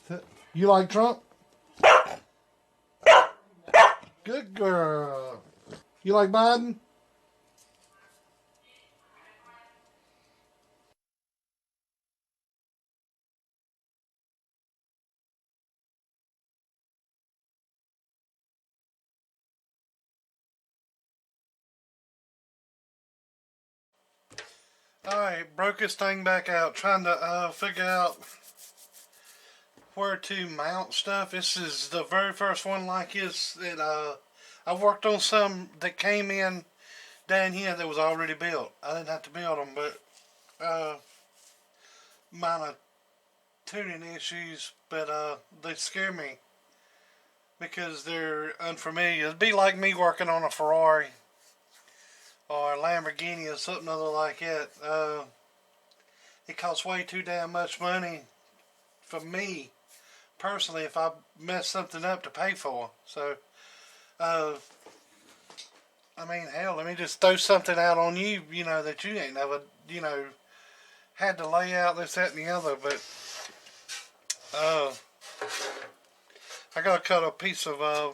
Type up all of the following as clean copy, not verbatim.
You like Trump? Good girl. You like Biden? Alright, broke this thing back out, trying to figure out where to mount stuff. This is the very first one like this that I worked on some that came in down here that was already built. I didn't have to build them, but minor tuning issues, but they scare me because they're unfamiliar. It'd be like me working on a Ferrari or a Lamborghini or something other like that. It costs way too damn much money for me personally if I mess something up to pay for. So, I mean, hell, let me just throw something out on you, that you ain't never, had to lay out this, that, and the other. But, I gotta cut a piece of, I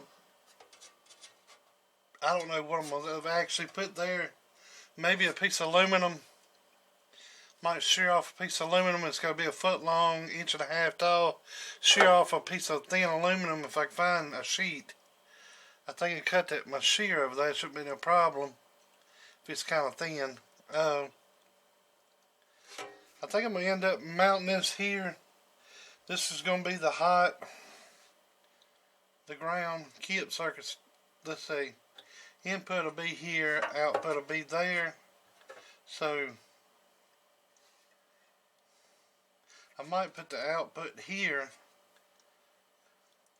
don't know what I'm gonna actually put there. Maybe a piece of aluminum. Might shear off a piece of aluminum. It's gonna be a foot long, 1.5 inches tall. Shear off a piece of thin aluminum if I can find a sheet. I think I cut that my shear over there. Shouldn't be no problem if it's kind of thin. I think I'm gonna end up mounting this here. This is gonna be the ground kip circuits. Let's see. Input will be here, output will be there. So I might put the output here.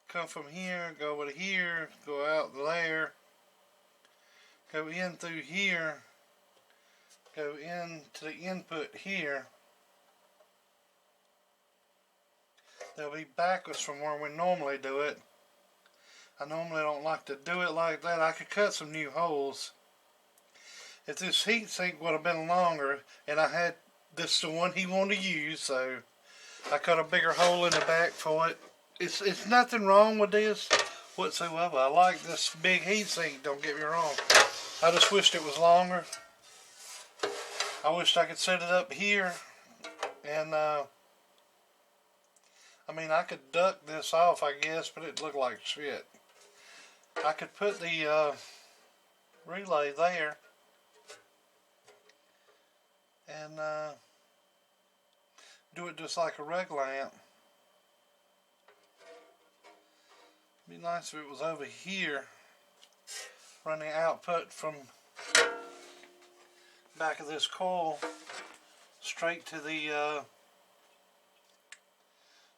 Come from here, go over to here, go out there, go in through here, go into the input here. They'll be backwards from where we normally do it. I normally don't like to do it like that. I could cut some new holes. If this heat sink would have been longer, and I had this the one he wanted to use, so I cut a bigger hole in the back for it. It's nothing wrong with this whatsoever. I like this big heat sink, don't get me wrong. I just wished it was longer. I wished I could set it up here, and I mean, I could duck this off, I guess, but it looked like shit. I could put the relay there and do it just like a reg lamp. It'd be nice if it was over here, running output from back of this coil straight to the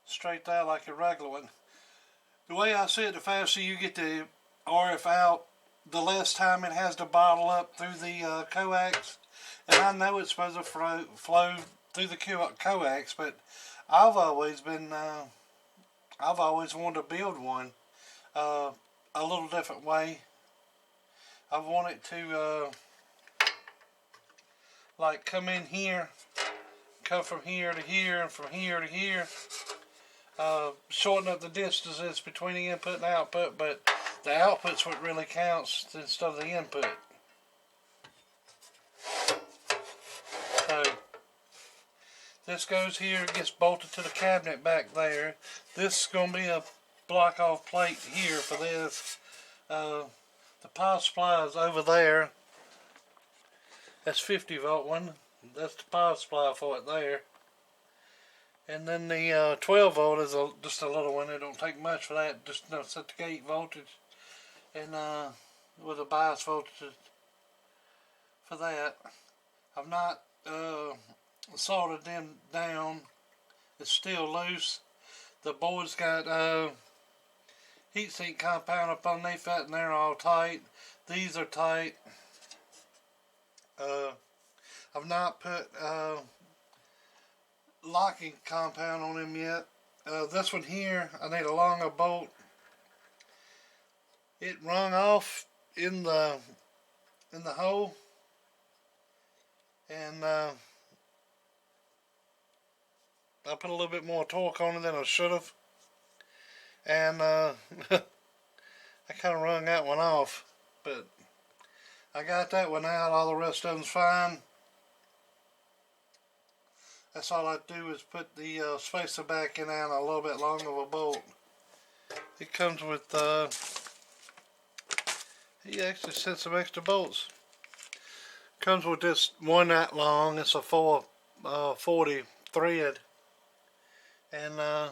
straight there like a regular one. The way I see it, the faster you get the RF out, the less time it has to bottle up through the coax. And I know it's supposed to flow through the coax, but I've always wanted to build one a little different way. I want it to like come in here, come from here to here, and from here to here. Shorten up the distances between the input and output, but the output's what really counts instead of the input. So this goes here, gets bolted to the cabinet back there. This is going to be a block off plate here for this. The power supply is over there. That's 50 volt one. That's the power supply for it there. And then the 12 volt is just a little one. It don't take much for that. Just set the gate voltage and with a bias voltage for that. I've not soldered them down. It's still loose. The board's got heatsink compound up underneath that, and they're all tight. These are tight. I've not put locking compound on them yet. This one here, I need a longer bolt. It rung off in the hole, and I put a little bit more torque on it than I should have. and I kind of wrung that one off, but I got that one out. All the rest of them's fine. That's all I do is put the spacer back in and a little bit long of a bolt. It comes with, he actually sent some extra bolts. Comes with this one that long. It's a 440 thread, and I'd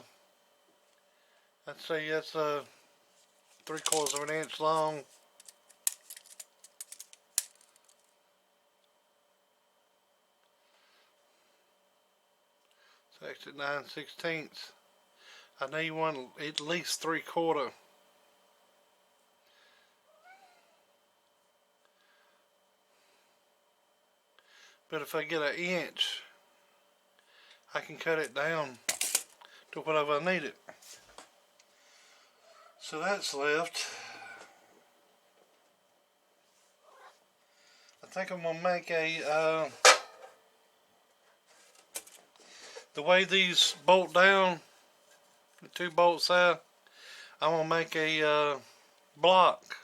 say that's 3/4 of an inch long. It's actually 9/16. I need one at least 3/4. But if I get an inch, I can cut it down to whatever I need it. So that's left. I think I'm gonna make a the way these bolt down, the 2 bolts out, I'm gonna make a block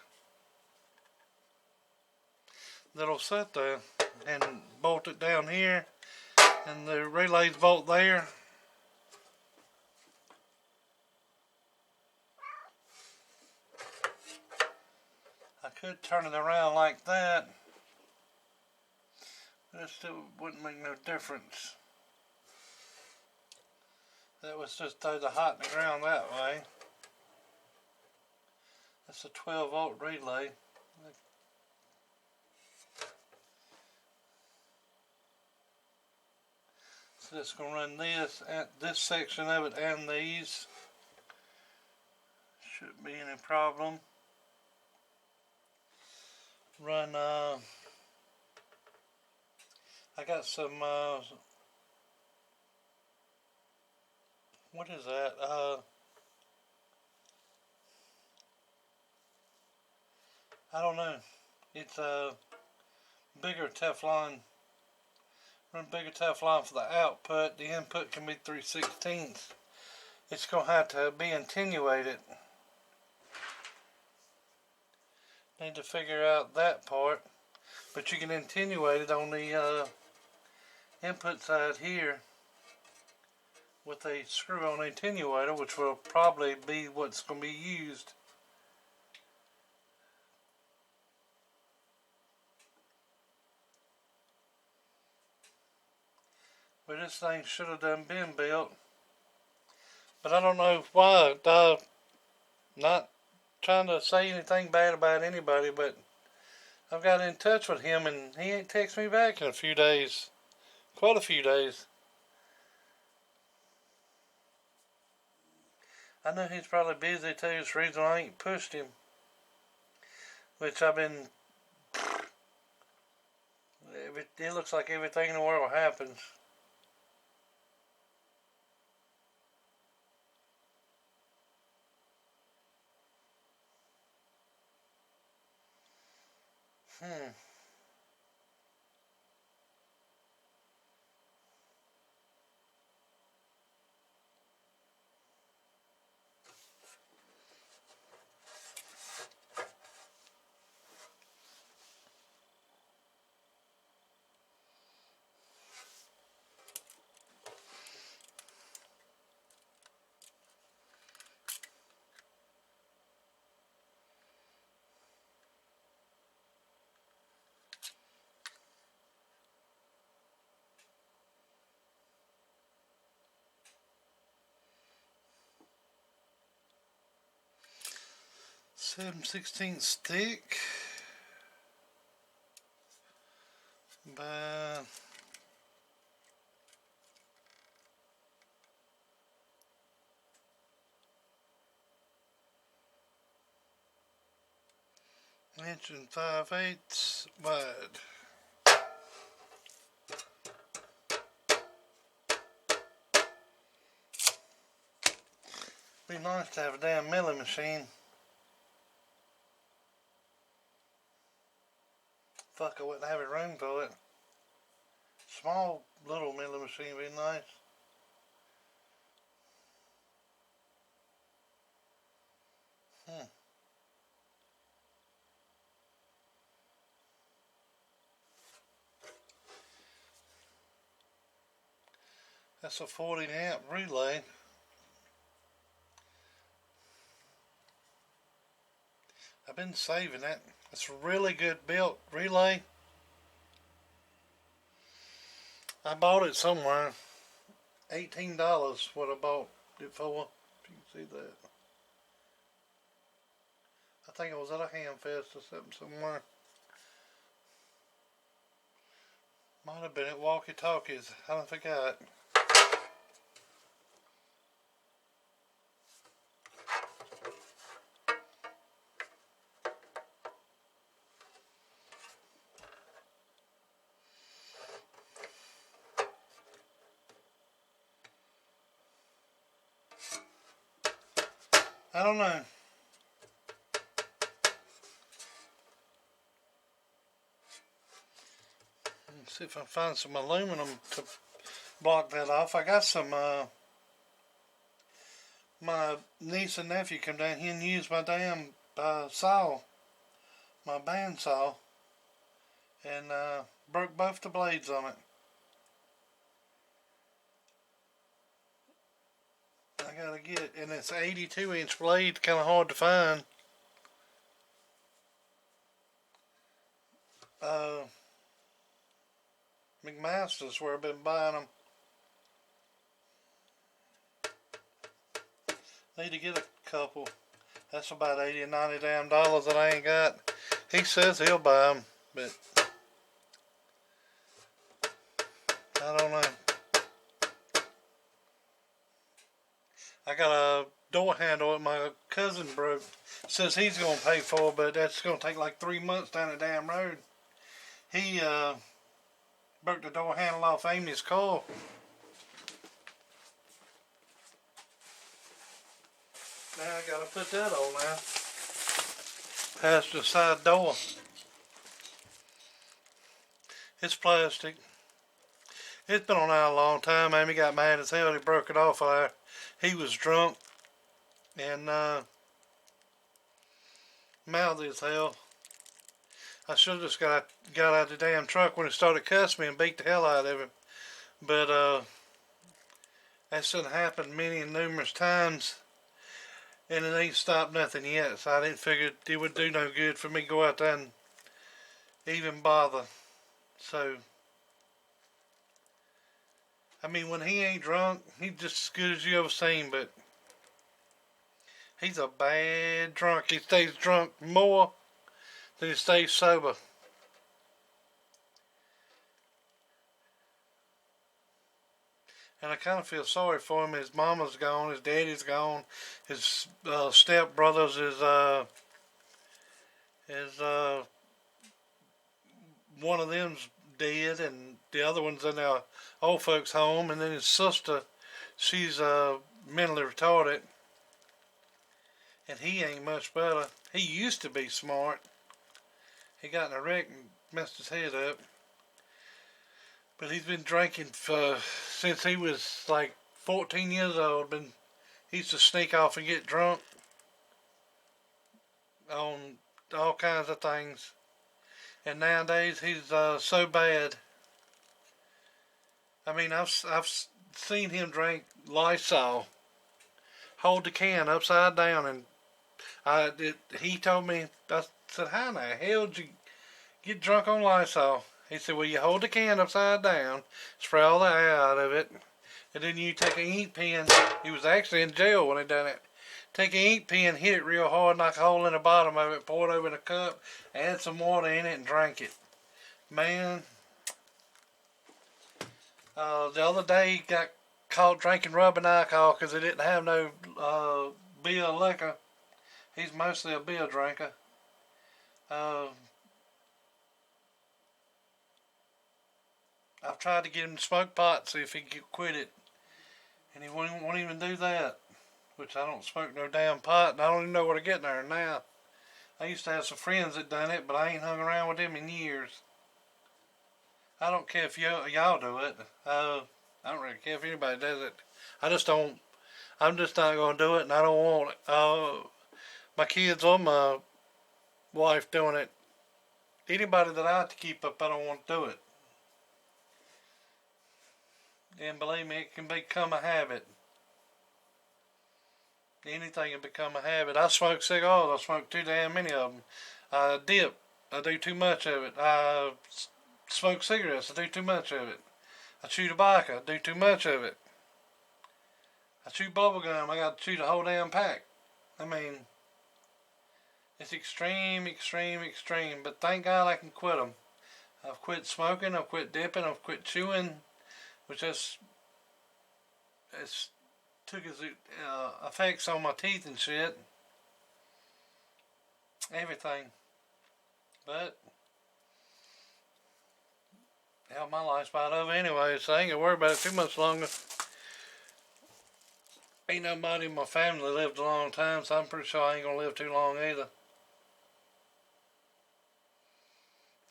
that'll sit there and bolt it down here, and the relays bolt there. I could turn it around like that, but it still wouldn't make no difference. That was just throw the hot in the ground that way. That's a 12-volt relay. So it's going to run this section of it and these. Shouldn't be any problem. Run, I got some, what is that? I don't know. It's a bigger Teflon. Run bigger Teflon for the output. The input can be 3/16. It's going to have to be attenuated. Need to figure out that part. But you can attenuate it on the input side here with a screw-on attenuator, which will probably be what's going to be used. But this thing should have done been built. But I don't know why. Not trying to say anything bad about anybody, but I've got in touch with him and he ain't texted me back in a few days. Quite a few days. I know he's probably busy too. It's the reason I ain't pushed him. Which I've been... It looks like everything in the world happens. Hmm. Seven 16 thick by 1 5/8 wide. Be nice to have a damn milling machine. Fuck, I wouldn't have a room for it. Small little milling machine would be nice. That's a 40 amp relay. I've been saving it. It's a really good built relay. I bought it somewhere. $18 what I bought it for. If you can see that. I think it was at a ham fest or something somewhere. Might have been at Walkie Talkies. I forgot. I don't know. Let's see if I can find some aluminum to block that off. I got some, my niece and nephew come down here and use my damn saw, my band saw, and broke both the blades on it. I gotta get it, and it's 82-inch blade, kind of hard to find. McMaster's where I've been buying them. Need to get a couple. That's about 80 or 90 damn dollars that I ain't got. He says he'll buy them, but I don't know. I got a door handle that my cousin broke. Says he's gonna pay for, but that's gonna take like 3 months down the damn road. He broke the door handle off Amy's car. Now I gotta put that on now. Past the side door. It's plastic. It's been on there a long time. Amy got mad as hell. He broke it off there. He was drunk and mouthy as hell. I should have just got out of the damn truck when he started cussing me and beat the hell out of him. But that's done happened many and numerous times, and it ain't stopped nothing yet. So I didn't figure it would do no good for me to go out there and even bother. So I mean, when he ain't drunk, he's just as good as you ever seen, but he's a bad drunk. He stays drunk more than he stays sober. And I kind of feel sorry for him. His mama's gone, his daddy's gone, his stepbrothers is one of them's dead, and the other one's in our old folks' home, and then his sister, she's mentally retarded, and he ain't much better. He used to be smart. He got in a wreck and messed his head up. But he's been drinking since he was like 14 years old. He used to sneak off and get drunk on all kinds of things. And nowadays he's so bad. I mean, I've seen him drink Lysol, hold the can upside down, and he told me, I said, how in the hell did you get drunk on Lysol? He said, well, you hold the can upside down, spray all the air out of it, and then you take an ink pen. He was actually in jail when he done it. Take an ink pen, hit it real hard, knock a hole in the bottom of it, pour it over in a cup, add some water in it, and drink it. Man, the other day he got caught drinking rubbing alcohol because he didn't have no beer liquor. He's mostly a beer drinker. I've tried to get him to smoke pot, see if he could quit it, and he won't even do that. Which I don't smoke no damn pot, and I don't even know where to get there now. I used to have some friends that done it, but I ain't hung around with them in years. I don't care if y'all do it. I don't really care if anybody does it. I'm just not going to do it, and I don't want it. My kids or my wife doing it. Anybody that I have to keep up, I don't want to do it. And believe me, it can become a habit. Anything can become a habit. I smoke cigars. I smoke too damn many of them. I dip. I do too much of it. I smoke cigarettes. I do too much of it. I chew tobacco. I do too much of it. I chew bubble gum. I got to chew the whole damn pack. I mean, it's extreme, extreme, extreme. But thank God I can quit them. I've quit smoking. I've quit dipping. I've quit chewing, which it's took its effects on my teeth and shit. Everything. But hell, my life's about over anyway, so I ain't gonna worry about it too much longer. Ain't nobody in my family lived a long time, so I'm pretty sure I ain't gonna live too long either.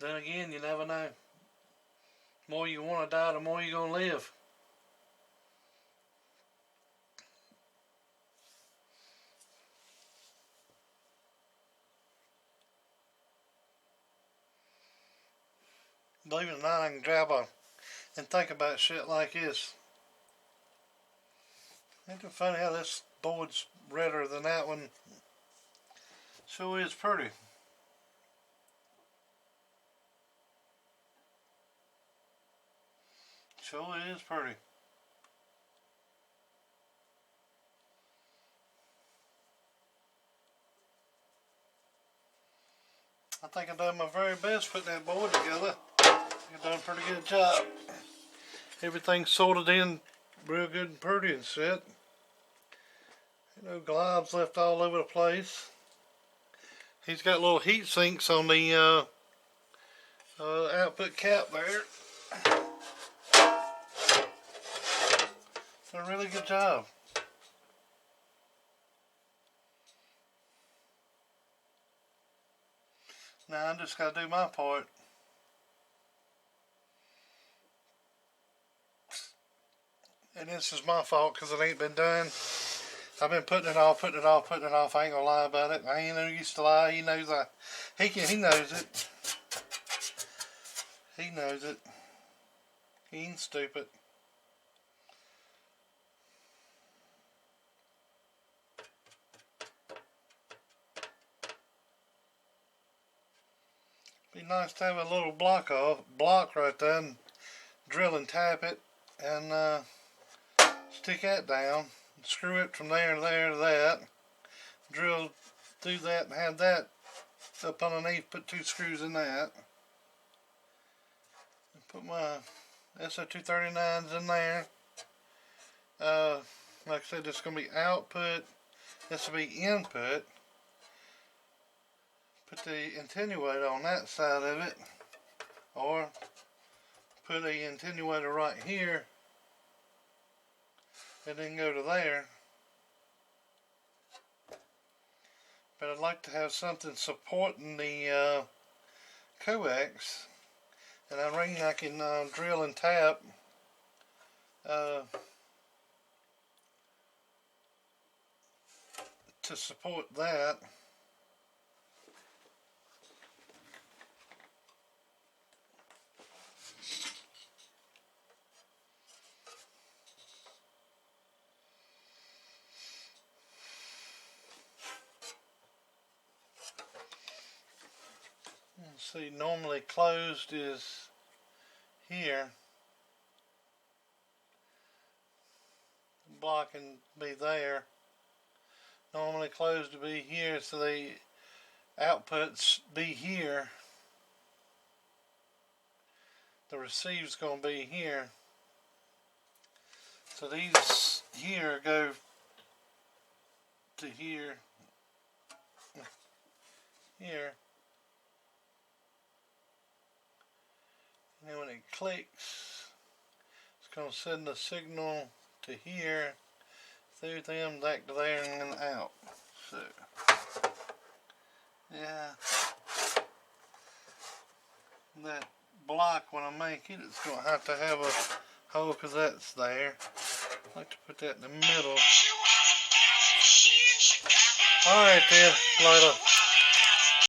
Then again, you never know. The more you want to die, the more you're gonna live. Believe it or not, I can grab and think about shit like this. Ain't it funny how this board's redder than that one? Sure is pretty. Sure is pretty. I think I've done my very best putting that board together. I've done a pretty good job. Everything's sorted in real good and pretty and shit. No globs left all over the place. He's got little heat sinks on the output cap there. Done a really good job. Now I just gotta do my part. And this is my fault because it ain't been done. I've been putting it off. I ain't gonna lie about it. I ain't no used to lie. He knows he knows it. He knows it. He ain't stupid. Be nice to have a little block right there and drill and tap it and stick that down. Screw it from there to there to that. Drill through that and have that up underneath. Put 2 screws in that. And put my SO239s in there. Like I said, this is going to be output. This will be input. Put the attenuator on that side of it. Or put a attenuator right here. And then go to there. But I'd like to have something supporting the coax, and I reckon I can drill and tap to support that. See, normally closed is here. The block can be there. Normally closed to be here, so the outputs be here. The receive's going to be here. So these here go to here. Here. And then when it clicks, it's going to send the signal to here, through them, back to there, and then out. So, yeah. That block, when I make it, it's going to have a hole because that's there. I like to put that in the middle. Alright then, later.